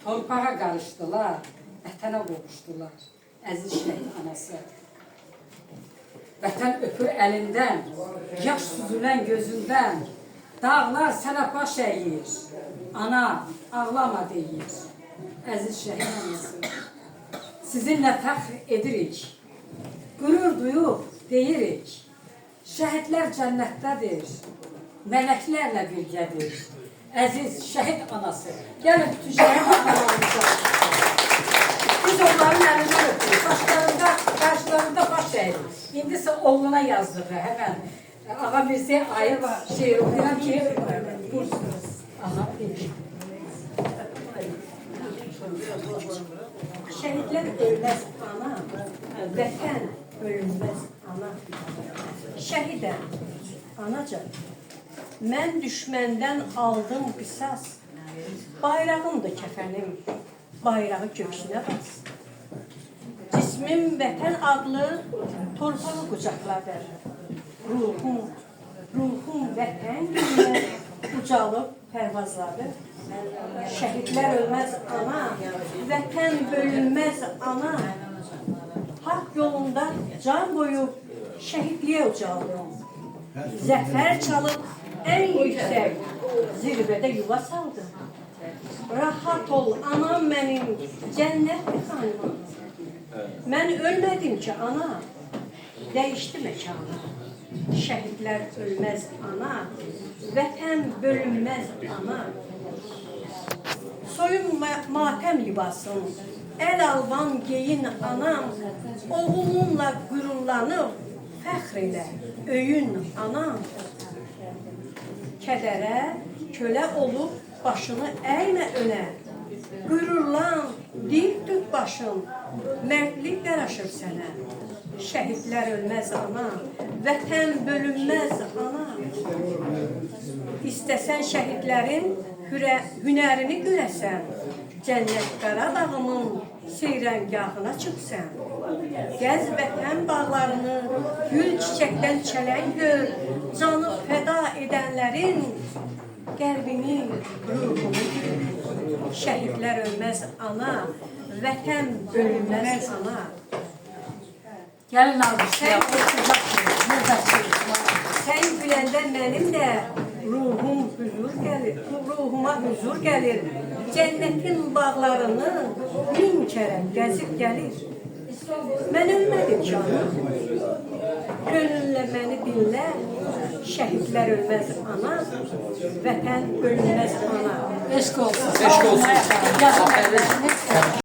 torpağa qarışdılar, vətənə qovuşdular, əziz şəhid anası. Vətən öpür əlindən, yaş süzülən gözündən, dağlar sənə baş əyir, ana ağlama deyir, əziz şəhid anası. Sizinlə fəxr edirik, qürur duyub deyirik, şəhidlər cənnətdədir, mələklərlə birgədir, əziz şəhid anası. Gəlin bütün şəhid analarımıza. Biz onların əlindən öpürük, qarşılarında baş əyirik. İndi isə oğluna yazdığı həmən Ağa Mirziyə ayıb şeir oxuyan ki, Şəhidlər ölməz ana, vətən ölünməz ana. Şəhidəm, anacan, mən düşməndən aldım qisas, bayrağımdır kəfənim, bayrağı göksünə bas. Cismim vətən adlı torpağı qucaqladır. Ruhum vətən günlə ucalıb pərvazladır. Şəhidlər ölməz ana, vətən bölünməz ana. Haqq yolunda can qoyub şəhidliyə ucaldım. Zəfər çalıb ən yüksək zirvədə yuva saldım. Rahat ol anam mənim, cənnətli xanımam. Mən ölmədim ki ana, dəyişdi məkanı. Şəhidlər ölməz ana, vətən bölünməz ana. Soyun matəm libasın, əl alban geyin anam, oğlunla qürurlanıb, fəxr elə, öyün anam. Kədərə kölə olub, başını əymə önə, qürurlan, dik tut başın, mərdlik yaraşır sənə. Şəhidlər ölməz ana, vətən bölünməz ana. İstəsən şəhidlərin hünərini görəsən, Cənnət Qaradağımın seyrəngahına çıxsən. Gəz vətən bağlarını, gül çiçəkdən çələk gör, canı fəda edənlərin qəlbini, ruhunu gör. Şəhidlər ölməz ana, vətən bölünməz ana. gəlin almışlar. Sən güləndə mənim də ruhuma huzur gəlir. Cənnətin bağlarını min kərə gəzib gəlir. Mən ölmədim canım. Gönüllü məni dinlə. Şəhidlər ölməz ana, vətən bölünməz ana. Eşq olsun. Eşq olsun. Yazın.